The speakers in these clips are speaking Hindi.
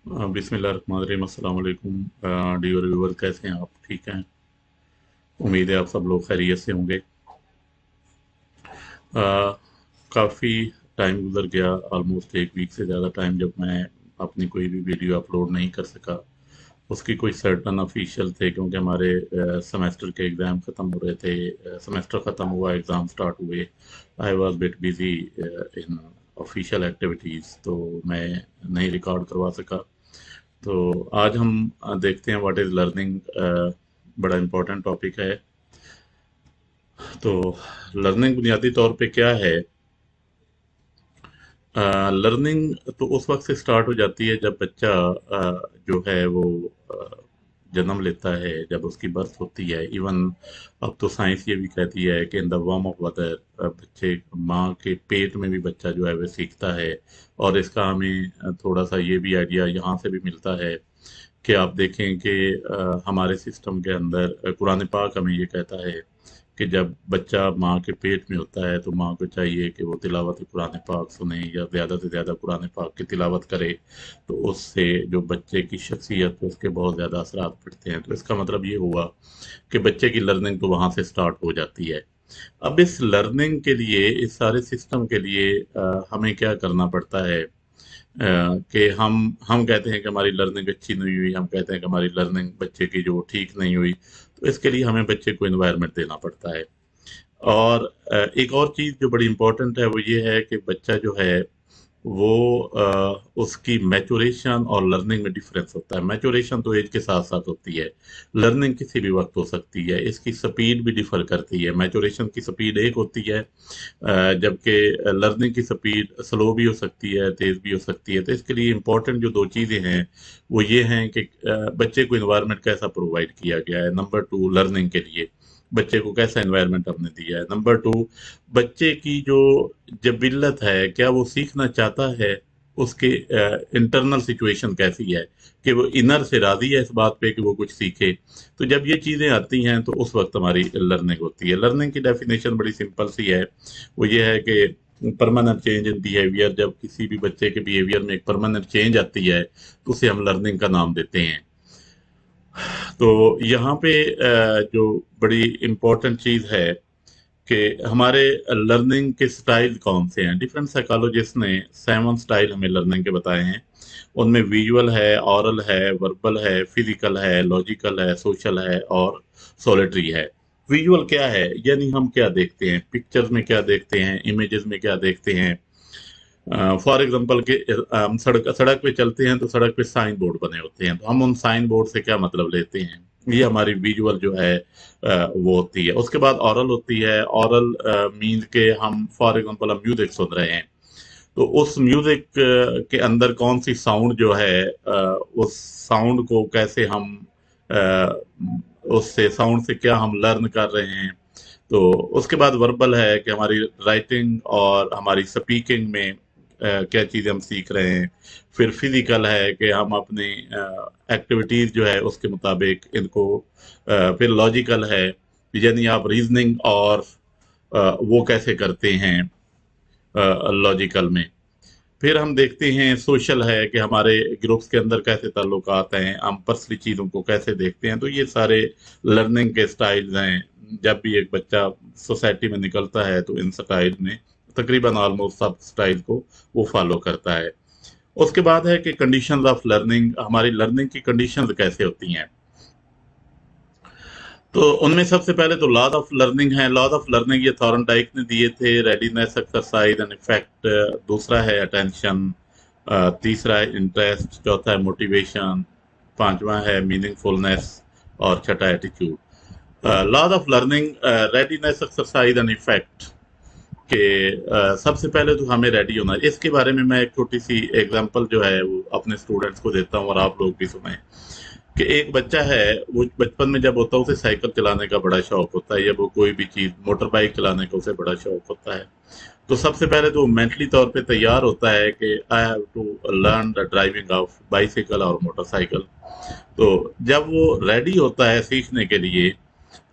बिस्मिल्लाहिर्रहमानिर्रहीम। अस्सलाम वालेकुम। डियर व्यूवर, कैसे हैं आप? ठीक हैं? उम्मीद है आप सब लोग खैरियत से होंगे। काफ़ी टाइम गुजर गया, ऑलमोस्ट एक वीक से ज़्यादा टाइम, जब मैं अपनी कोई भी वीडियो अपलोड नहीं कर सका। उसकी कोई सर्टन ऑफिशियल थे, क्योंकि हमारे सेमेस्टर के एग्ज़ाम ख़त्म हो रहे थे। सेमेस्टर ख़त्म हुआ, एग्ज़ाम स्टार्ट हुए। I was bit busy in official activities, तो मैं नहीं रिकॉर्ड करवा सका। तो आज हम देखते हैं व्हाट इज़ लर्निंग। बड़ा इम्पोर्टेंट टॉपिक है। तो लर्निंग बुनियादी तौर पे क्या है? लर्निंग तो उस वक्त से स्टार्ट हो जाती है जब बच्चा जो है वो जन्म लेता है, जब उसकी बर्थ होती है। इवन अब तो साइंस ये भी कहती है कि in the warm of mother, बच्चे माँ के पेट में भी बच्चा जो है वह सीखता है। और इसका हमें थोड़ा सा ये भी आइडिया यहाँ से भी मिलता है कि आप देखें कि हमारे सिस्टम के अंदर कुरान पाक हमें ये कहता है कि जब बच्चा माँ के पेट में होता है तो माँ को चाहिए कि वो तिलावत कुरान पाक सुने या ज़्यादा से ज़्यादा कुरान पाक की तिलावत करे। तो उससे जो बच्चे की शख्सियत पे उसके बहुत ज़्यादा असरात पड़ते हैं। तो इसका मतलब ये हुआ कि बच्चे की लर्निंग तो वहाँ से स्टार्ट हो जाती है। अब इस लर्निंग के लिए, इस सारे सिस्टम के लिए हमें क्या करना पड़ता है? कि हम कहते हैं कि हमारी लर्निंग अच्छी नहीं हुई, हम कहते हैं कि हमारी लर्निंग बच्चे की जो ठीक नहीं हुई। तो इसके लिए हमें बच्चे को इन्वायरमेंट देना पड़ता है। और एक और चीज़ जो बड़ी इम्पोर्टेंट है वो ये है कि बच्चा जो है वो उसकी मैचुरेशन और लर्निंग में डिफरेंस होता है। मैचुरेशन तो एज के साथ साथ होती है, लर्निंग किसी भी वक्त हो सकती है। इसकी स्पीड भी डिफर करती है। मैचुरेशन की स्पीड एक होती है, जबकि लर्निंग की स्पीड स्लो भी हो सकती है, तेज़ भी हो सकती है। तो इसके लिए इम्पोर्टेंट जो दो चीज़ें हैं वो ये हैं कि बच्चे को इन्वायरमेंट कैसा प्रोवाइड किया गया है। नंबर टू, लर्निंग के लिए बच्चे को कैसा एनवायरनमेंट हमने दिया है। नंबर टू, बच्चे की जो जबिल्लत है, क्या वो सीखना चाहता है, उसके इंटरनल सिचुएशन कैसी है, कि वो इनर से राजी है इस बात पे कि वो कुछ सीखे। तो जब ये चीज़ें आती हैं तो उस वक्त हमारी लर्निंग होती है। लर्निंग की डेफिनेशन बड़ी सिंपल सी है। वो ये है कि परमानेंट चेंज इन बिहेवियर। जब किसी भी बच्चे के बिहेवियर में एक परमानेंट चेंज आती है तो उसे हम लर्निंग का नाम देते हैं। तो यहाँ पे जो बड़ी इम्पोर्टेंट चीज़ है कि हमारे लर्निंग के स्टाइल कौन से हैं। डिफरेंट साइकोलॉजिस्ट ने 7 स्टाइल हमें लर्निंग के बताए हैं। उनमें विजुअल है, ऑरल है, वर्बल है, फिजिकल है, लॉजिकल है, सोशल है और सॉलिटरी है। विजुअल क्या है? यानी हम क्या देखते हैं, पिक्चर्स में क्या देखते हैं, इमेजेस में क्या देखते हैं। फॉर एग्जांपल के हम सड़क सड़क पे चलते हैं तो सड़क पे साइन बोर्ड बने होते हैं, तो हम उन साइन बोर्ड से क्या मतलब लेते हैं। ये हमारी विजुअल जो है वो होती है। उसके बाद ऑरल होती है। ऑरल मीन्स के हम फॉर एग्जांपल हम म्यूजिक सुन रहे हैं, तो उस म्यूजिक के अंदर कौन सी साउंड जो है, उस साउंड को कैसे हम उससे साउंड से क्या हम लर्न कर रहे हैं। तो उसके बाद वर्बल है कि हमारी राइटिंग और हमारी स्पीकिंग में क्या चीज़ें हम सीख रहे हैं। फिर फिजिकल है कि हम अपनी एक्टिविटीज़ जो है उसके मुताबिक इनको। फिर लॉजिकल है, यानी आप रीजनिंग और वो कैसे करते हैं लॉजिकल में। फिर हम देखते हैं सोशल है कि हमारे ग्रुप्स के अंदर कैसे ताल्लुकात हैं, हम पर्सनली चीज़ों को कैसे देखते हैं। तो ये सारे लर्निंग के स्टाइल्स हैं। जब भी एक बच्चा सोसाइटी में निकलता है तो इन स्टाइल में तकरीबन ऑलमोस्ट सब स्टाइल को वो फॉलो करता है। उसके बाद है कि कंडीशंस ऑफ लर्निंग, हमारी लर्निंग की कंडीशंस कैसे होती हैं। तो उनमें सबसे पहले तो लॉज ऑफ लर्निंग है। लॉज ऑफ लर्निंग ये थॉर्नडाइक ने दिए थे। Readiness, exercise and effect. दूसरा है अटेंशन। तीसरा है इंटरेस्ट। चौथा है मोटिवेशन। पांचवा है मीनिंगफुलनेस। और छठा attitude. Laws of learning, readiness, exercise and effect के सबसे पहले तो हमें रेडी होना है। इसके बारे में मैं एक छोटी सी एग्जांपल जो है वो अपने स्टूडेंट्स को देता हूँ और आप लोग भी सुने। कि एक बच्चा है, वो बचपन में जब होता है उसे साइकिल चलाने का बड़ा शौक होता है, या वो कोई भी चीज मोटर बाइक चलाने का उसे बड़ा शौक होता है। तो सबसे पहले तो मेंटली तौर पे तैयार होता है कि I have to learn the driving of bicycle और मोटरसाइकिल। तो जब वो रेडी होता है सीखने के लिए,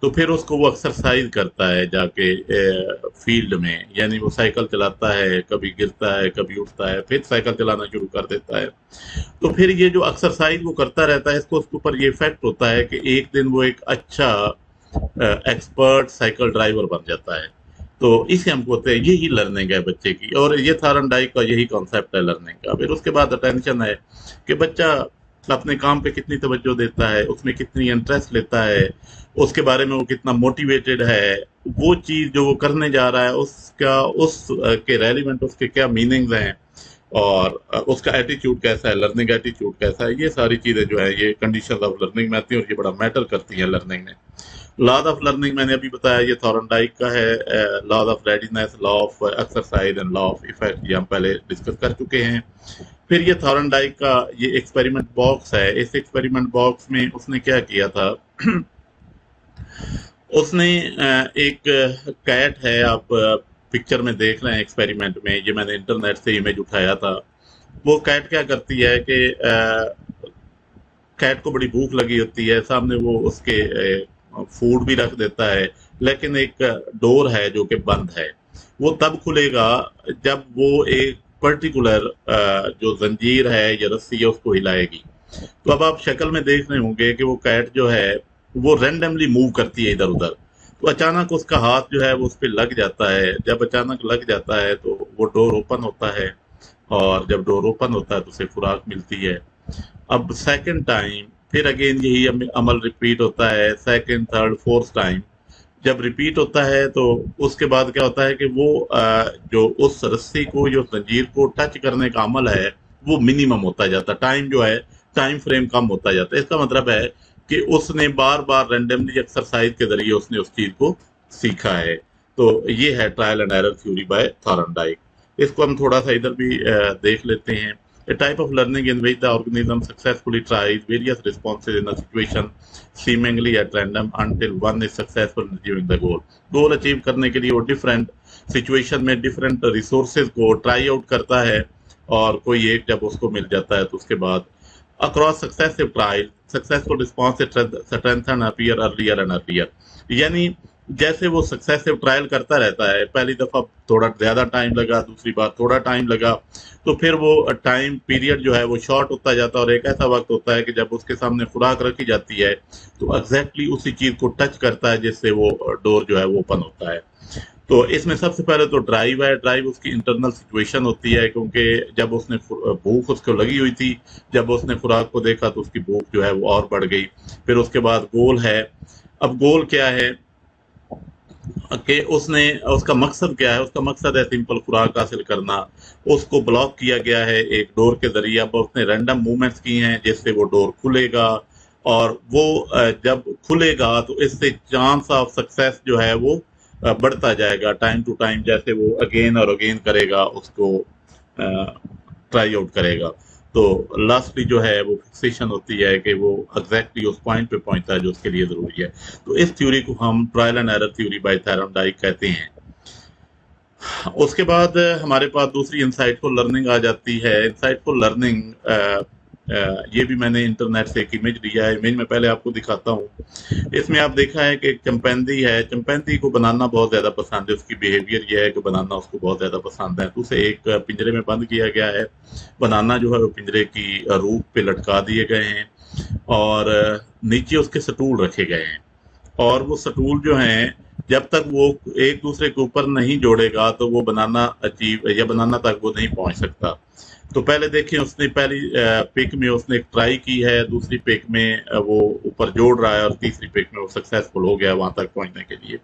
तो फिर उसको वो एक्सरसाइज करता है जाके फील्ड में, यानी वो साइकिल चलाता है, कभी गिरता है, कभी उठता है, फिर साइकिल चलाना शुरू कर देता है। तो फिर ये जो एक्सरसाइज वो करता रहता है, इसको उसके ऊपर ये इफेक्ट होता है कि एक दिन वो एक अच्छा एक्सपर्ट साइकिल ड्राइवर बन जाता है। तो इसे हम बोलते हैं यही लर्निंग है बच्चे की, और ये थारनडाइक का यही कॉन्सेप्ट है लर्निंग का। फिर उसके बाद अटेंशन है कि बच्चा अपने काम पे कितनी तवज्जो देता है, उसमें कितनी इंटरेस्ट लेता है, उसके बारे में वो कितना मोटिवेटेड है, वो चीज जो वो करने जा रहा है उसका उस के रेलिवेंट उसके क्या मीनिंग्स हैं, और उसका एटीट्यूड कैसा है, लर्निंग एटीट्यूड कैसा है। ये सारी चीजें जो है ये कंडीशन ऑफ लर्निंग में आती हैं, और ये बड़ा मैटर करती है लर्निंग में। लॉज ऑफ लर्निंग मैंने अभी बताया, ये थॉर्नडाइक का है। Laws of readiness, law of exercise and law of effect, ये हम पहले डिस्कस कर चुके हैं। फिर ये थॉर्नडाइक का ये एक्सपेरिमेंट बॉक्स है। इस एक्सपेरिमेंट बॉक्स में उसने क्या किया था उसने एक कैट है, आप पिक्चर में देख रहे हैं एक्सपेरिमेंट में, ये मैंने इंटरनेट से इमेज उठाया था। वो कैट क्या करती है कि कैट को बड़ी भूख लगी होती है, सामने वो उसके फूड भी रख देता है, लेकिन एक डोर है जो कि बंद है। वो तब खुलेगा जब वो एक पर्टिकुलर जो जंजीर है या रस्सी है उसको हिलाएगी। तो अब आप शक्ल में देख रहे होंगे कि वो कैट जो है वो रेंडमली मूव करती है इधर उधर। तो अचानक उसका हाथ जो है वो उस पर लग जाता है। जब अचानक लग जाता है तो वो डोर ओपन होता है, और जब डोर ओपन होता है तो उसे खुराक मिलती है। अब सेकंड टाइम फिर अगेन यही अमल रिपीट होता है, सेकंड थर्ड फोर्थ टाइम जब रिपीट होता है तो उसके बाद क्या होता है कि वो जो उस रस्सी को, जो जंजीर को टच करने का अमल है वो मिनिमम होता जाता है, टाइम जो है टाइम फ्रेम कम होता जाता है। इसका मतलब है कि उसने बार बार रेंडमली एक्सरसाइज के जरिए उसने उस चीज को सीखा है। तो ये है trial and error theory by Thorndike. इसको हम थोड़ा सा इधर भी देख लेते हैं। A type of learning in which the organism successfully tries various responses in a situation seemingly at random until one is successful in achieving the goal. Goal achieve करने के लिए वो डिफरेंट सिचुएशन में डिफरेंट रिसोर्सेज को ट्राई आउट करता है, और कोई एक जब उसको मिल जाता है तो उसके बाद across successive trial successful response strengthen appear earlier and earlier. यानी जैसे वो सक्सेसिव ट्रायल करता रहता है, पहली दफा थोड़ा ज्यादा टाइम लगा, दूसरी बार थोड़ा टाइम लगा, तो फिर वो टाइम पीरियड जो है वो शॉर्ट होता जाता है, और एक ऐसा वक्त होता है कि जब उसके सामने खुराक रखी जाती है तो एग्जैक्टली उसी चीज को टच करता है जिससे वो डोर जो है वो ओपन होता है। तो इसमें सबसे पहले तो ड्राइव है। ड्राइव उसकी इंटरनल सिचुएशन होती है, क्योंकि जब उसने भूख उसको लगी हुई थी, जब उसने खुराक को देखा तो उसकी भूख जो है वो और बढ़ गई। फिर उसके बाद गोल है। अब गोल क्या है कि उसने, उसका मकसद क्या है, उसका मकसद है सिंपल खुराक हासिल करना। उसको ब्लॉक किया गया है एक डोर के जरिए। अब उसने रैंडम मूवमेंट्स की हैं जिससे वो डोर खुलेगा, और वो जब खुलेगा तो इससे चांस ऑफ सक्सेस जो है वो बढ़ता जाएगा टाइम टू टाइम, जैसे वो अगेन और अगेन करेगा, उसको ट्राई आउट करेगा। तो लास्टली जो है वो फिक्सेशन होती है कि वो एग्जैक्टली उस पॉइंट पे पहुंचता है जो उसके लिए जरूरी है। तो इस थ्योरी को हम trial and error theory by Thorndike कहते हैं। उसके बाद हमारे पास दूसरी इंसाइटफुल लर्निंग आ जाती है। इंसाइटफुल लर्निंग ये भी मैंने इंटरनेट से एक इमेज लिया है। इमेज में पहले आपको दिखाता हूँ। इसमें आप देखा है कि एक चंपैंदी है। चंपैंदी को बनाना बहुत ज्यादा पसंद है, उसकी बिहेवियर ये है कि बनाना उसको बहुत ज्यादा पसंद है। तो उसे एक पिंजरे में बंद किया गया है। बनाना जो है वो पिंजरे की रूफ पे लटका दिए गए हैं, और नीचे उसके स्टूल रखे गए हैं। और वो स्टूल जो हैं, जब तक वो एक दूसरे के ऊपर नहीं जोड़ेगा तो वो बनाना अचीव या बनाना तक वो नहीं पहुंच सकता। तो पहले देखें, उसने पहली पिक में उसने एक ट्राई की है, दूसरी पिक में वो ऊपर जोड़ रहा है, और तीसरी पिक में वो सक्सेसफुल हो गया वहां तक पहुंचने के लिए।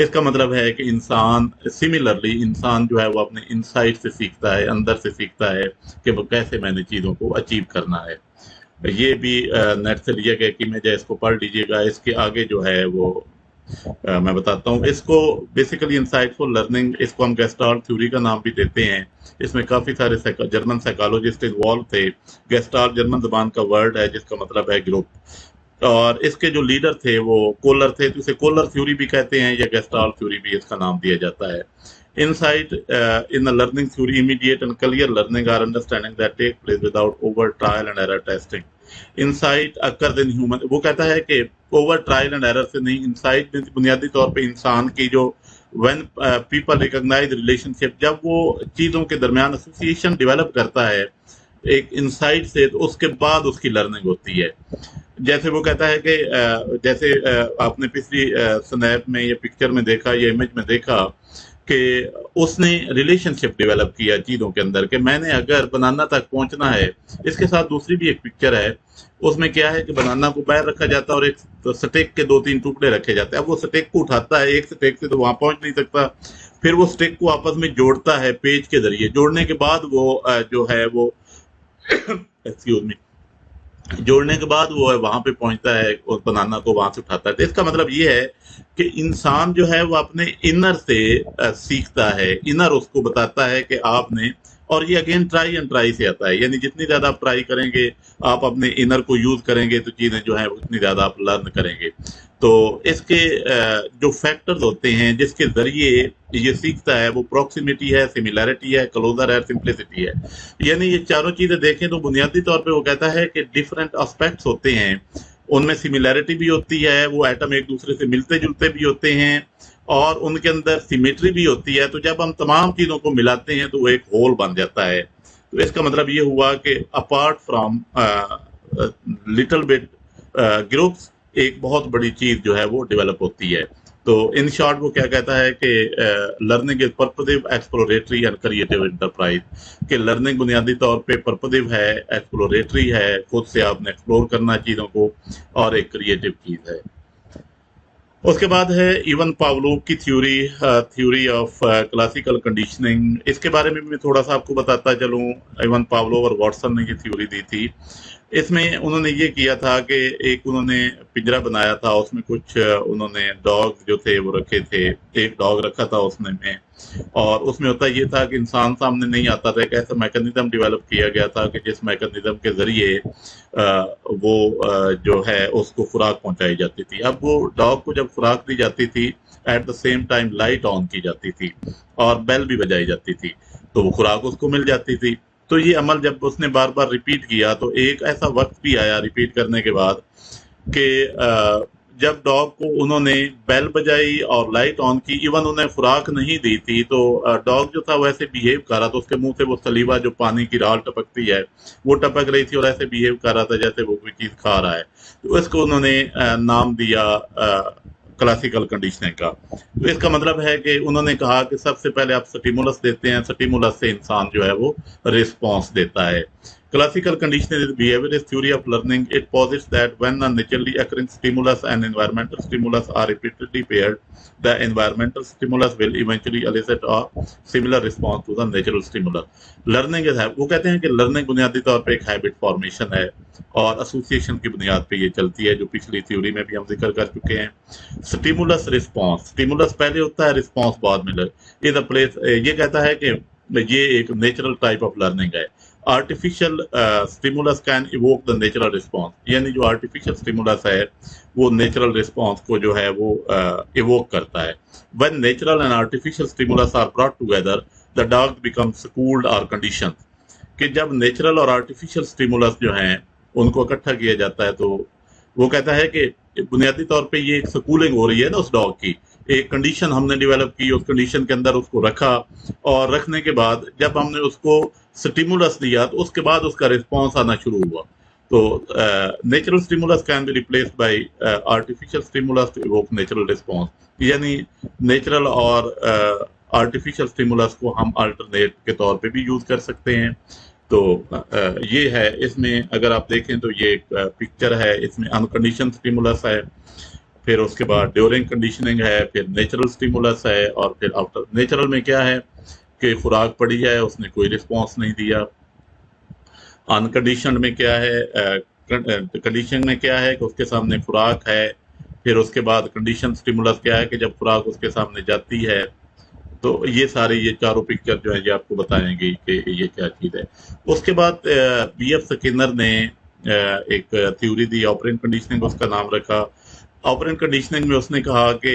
इसका मतलब है कि इंसान सिमिलरली, इंसान जो है वो अपने इनसाइट से सीखता है, अंदर से सीखता है कि वो कैसे मैंने चीजों को अचीव करना है। ये भी नेट से लिया गया इमेज है, इसको पढ़ लीजिएगा। इसके आगे जो है वो मैं बताता हूँ इसको। बेसिकली इंसाइटफुल लर्निंग, इसको हम गेस्टाल्ट थ्योरी का नाम भी देते हैं। इसमें काफी सारे जर्मन साइकोलॉजिस्ट इन्वॉल्व थे। गेस्टाल्ट जर्मन जबान का वर्ड है जिसका मतलब है ग्रुप, और इसके जो लीडर थे वो कोलर थे, तो इसे कोलर थ्योरी भी कहते हैं, या गेस्टाल्ट थ्योरी भी इसका नाम दिया जाता है। Insight in the learning theory, immediate and clear learning are understanding that take place without over trial and error testing. Insight occur in human, वो कहता है कि ओवर ट्रायल एंड एरर से नहीं, इंसाइट बुनियादी तौर पे इंसान की जो व्हेन पीपल रिकॉग्नाइज रिलेशनशिप, जब वो चीज़ों के दरमियान एसोसिएशन डेवलप करता है एक इंसाइट से, तो उसके बाद उसकी लर्निंग होती है। जैसे वो कहता है कि जैसे आपने पिछली स्नैप में या पिक्चर में देखा या इमेज में देखा कि उसने रिलेशनशिप डेवलप किया चीज़ों के अंदर, कि मैंने अगर बनाना तक पहुंचना है। इसके साथ दूसरी भी एक पिक्चर है, उसमें क्या है कि बनाना को बाहर रखा जाता है और एक तो स्टेक के 2-3 टुकड़े रखे जाते हैं। अब वो स्टेक को उठाता है, एक स्टेक से तो वहां पहुंच नहीं सकता, फिर वो स्टेक को आपस में जोड़ता है पेज के जरिए। जोड़ने के बाद वो जो है वो एक्सक्यूज मी, जोड़ने के बाद वो है वहां पे पहुंचता है और बनाना को वहां से उठाता है। तो इसका मतलब ये है कि इंसान जो है वो अपने इनर से सीखता है, इनर उसको बताता है कि आपने, और ये अगेन ट्राई एंड ट्राई से आता है, यानी जितनी ज्यादा आप ट्राई करेंगे, आप अपने इनर को यूज करेंगे, तो चीजें जो है उतनी ज्यादा आप लर्न करेंगे। तो इसके जो फैक्टर्स होते हैं जिसके जरिए ये सीखता है, वो प्रॉक्सिमिटी है, सिमिलैरिटी है, क्लोजर है, सिंप्लिसिटी है। यानी ये चारों चीजें देखें तो बुनियादी तौर पे वो कहता है कि डिफरेंट एस्पेक्ट्स होते हैं, उनमें सिमिलैरिटी भी होती है, वो एटम एक दूसरे से मिलते जुलते भी होते हैं, और उनके अंदर सिमेट्री भी होती है। तो जब हम तमाम चीजों को मिलाते हैं तो वो एक होल बन जाता है। तो इसका मतलब ये हुआ कि apart from little bit groups, एक बहुत बड़ी चीज जो है वो डेवलप होती है। तो इन शॉर्ट वो क्या कहता है कि learning is purposive, exploratory and creative enterprise, कि लर्निंग बुनियादी तौर पे पर्पसिव है, एक्सप्लोरेटरी है, खुद से आपने एक्सप्लोर करना चीजों को, और एक क्रिएटिव चीज है। उसके बाद है इवन पावलोव की theory, theory of classical conditioning. इसके बारे में भी मैं थोड़ा सा आपको बताता चलूं। इवन पावलोव और वॉटसन ने ये थ्योरी दी थी। इसमें उन्होंने ये किया था कि एक उन्होंने पिंजरा बनाया था, उसमें कुछ उन्होंने डॉग जो थे वो रखे थे। एक डॉग रखा था उसमें में, और उसमें होता ये था कि इंसान सामने नहीं आता था। एक ऐसा मैकेनिज्म डेवलप किया गया था कि जिस मैकेनिज्म के जरिए वो जो है उसको खुराक पहुंचाई जाती थी। अब वो डॉग को जब खुराक दी जाती थी, at the same time light on की जाती थी और बेल भी बजाई जाती थी, तो वो खुराक उसको मिल जाती थी। तो ये अमल जब उसने बार बार रिपीट किया, तो एक ऐसा वक्त भी आया रिपीट करने के बाद कि जब डॉग को उन्होंने बेल बजाई और लाइट ऑन की, इवन उन्हें खुराक नहीं दी थी, तो डॉग जो था वैसे बिहेव कर रहा था। उसके मुंह से वो सलीवा जो पानी की राल टपकती है वो टपक रही थी, और ऐसे बिहेव कर रहा था जैसे वो कोई चीज खा रहा है। तो इसको उन्होंने नाम दिया क्लासिकल कंडीशनिंग का। तो इसका मतलब है कि उन्होंने कहा कि सबसे पहले आप स्टिमुलस देते हैं, स्टिमुलस से इंसान जो है वो रिस्पॉन्स देता है। Classical conditioning is behaviorist theory of learning. It posits that when a naturally occurring stimulus and environmental stimulus are repeatedly paired, the environmental stimulus will eventually elicit a similar response to the natural stimulus. Learning is, वो कहते हैं कि learning बुनियादी तौर पे एक हैबिट फॉर्मेशन है, और एसोसिएशन की बुनियाद पे ये चलती है, जो पिछली थ्योरी में भी हम जिक्र कर चुके हैं। स्टिमुलस रिस्पॉन्स, स्टिमुलस पहले होता है, रिस्पॉन्स बाद में। इज अ प्लेस, ये कहता है कि ये एक नेचुरल टाइप ऑफ लर्निंग है। Artificial stimulus can evoke the natural response, यानी जो आर्टिफिशियल स्टिमुलस है वो नेचुरल रिस्पॉन्स को जो है वो इवोक करता है। When natural and artificial stimulus are brought together, the dog become schooled और कंडीशन, कि जब नेचुरल और आर्टिफिशियल स्टिमुलस जो हैं उनको इकट्ठा किया जाता है, तो वो कहता है कि बुनियादी तौर पे ये एक स्कूलिंग हो रही है ना उस डॉग की। एक कंडीशन हमने डेवलप की, उस कंडीशन के अंदर उसको रखा, और रखने के बाद जब हमने उसको स्टिमुलस दिया, तो उसके बाद उसका रिस्पॉन्स आना शुरू हुआ। तो natural stimulus can be replaced by artificial stimulus to evoke natural response, यानी नेचुरल और आर्टिफिशियल स्टिमुलस को हम अल्टरनेट के तौर पे भी यूज कर सकते हैं। तो ये है, इसमें अगर आप देखें तो ये एक पिक्चर है, इसमें अनकंडीशन स्टिमुलस है, फिर उसके बाद ड्यूरिंग कंडीशनिंग है, फिर नेचुरल स्टिमुलस है, और फिर आफ्टर। नेचुरल में क्या है कि खुराक पड़ी है, उसने कोई रिस्पॉन्स नहीं दिया। अनकंडीशन में क्या है, कंडीशन में क्या है कि उसके सामने खुराक है। फिर उसके बाद कंडीशन स्टिमुलस क्या है कि जब खुराक उसके सामने जाती है। तो ये सारे, ये चारों पिक्चर जो है ये आपको बताएंगे कि ये क्या चीज है। उसके बाद बी एफ स्किनर ने एक थ्योरी दी, ऑपरेंट कंडीशनिंग, उसका नाम रखा ऑपरेंट कंडीशनिंग में उसने कहा कि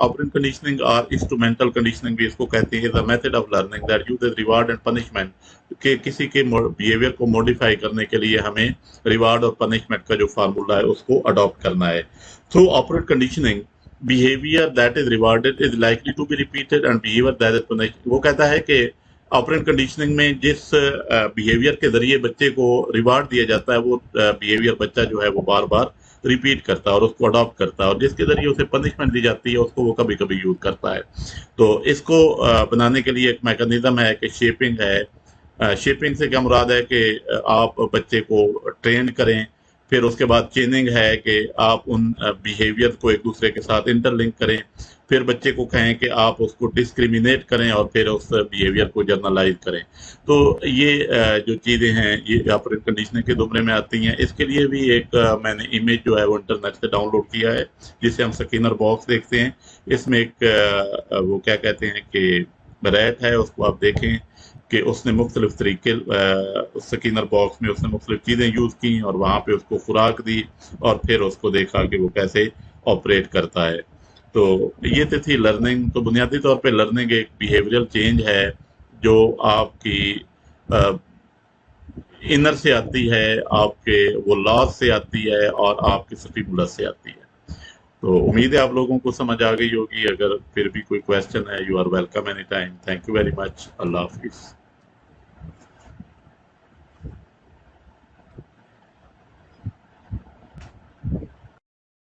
ऑपरेंट कंडीशनिंग और इंस्ट्रूमेंटल कंडीशनिंग भी इसको कहते हैं, the method of learning that uses reward and punishment, कि किसी के बिहेवियर को मॉडिफाई करने के लिए हमें रिवार्ड और पनिशमेंट का जो फार्मूला है उसको अडॉप्ट करना है। Through operant conditioning behaviour that is rewarded is likely to be repeated and behaviour that is punished. वो कहता है कि ऑपरेंट कंडीशनिंग में जिस बिहेवियर के जरिए बच्चे को रिवार्ड दिया जाता है वो बिहेवियर बच्चा जो है वो बार बार रिपीट करता है और उसको अडॉप्ट करता है, और जिसके जरिए उसे पनिशमेंट दी जाती है उसको वो कभी कभी यूज करता है। तो इसको बनाने के लिए एक मैकेनिज्म है कि शेपिंग है। शेपिंग से क्या मुराद है कि आप बच्चे को ट्रेन करें, फिर उसके बाद चेनिंग है कि आप उन बिहेवियर को एक दूसरे के साथ इंटरलिंक करें, फिर बच्चे को कहें कि आप उसको डिस्क्रिमिनेट करें और फिर उस बिहेवियर को जर्नलाइज करें। तो ये जो चीज़ें हैं ये ऑपरेंट कंडीशनिंग के जुमरे में आती हैं। इसके लिए भी एक मैंने इमेज जो है वो इंटरनेट से डाउनलोड किया है, जिसे हम स्किनर बॉक्स देखते हैं। इसमें एक वो क्या कहते हैं कि रैट है, उसको आप देखें कि उसने मुख्तलिफ तरीके स्किनर बॉक्स में उसने मुख्तलिफ चीज़ें यूज़ की और वहाँ पे उसको खुराक दी और फिर उसको देखा कि वो कैसे ऑपरेट करता है। तो ये तो थी लर्निंग। तो बुनियादी तौर पे लर्निंग एक बिहेवियरल चेंज है जो आपकी इनर से आती है, आपके वो लॉज से आती है और आपके स्टिमुलस से आती है। तो उम्मीद है आप लोगों को समझ आ गई होगी। अगर फिर भी कोई क्वेश्चन है, you are welcome any time. Thank you very much. Allah Hafiz.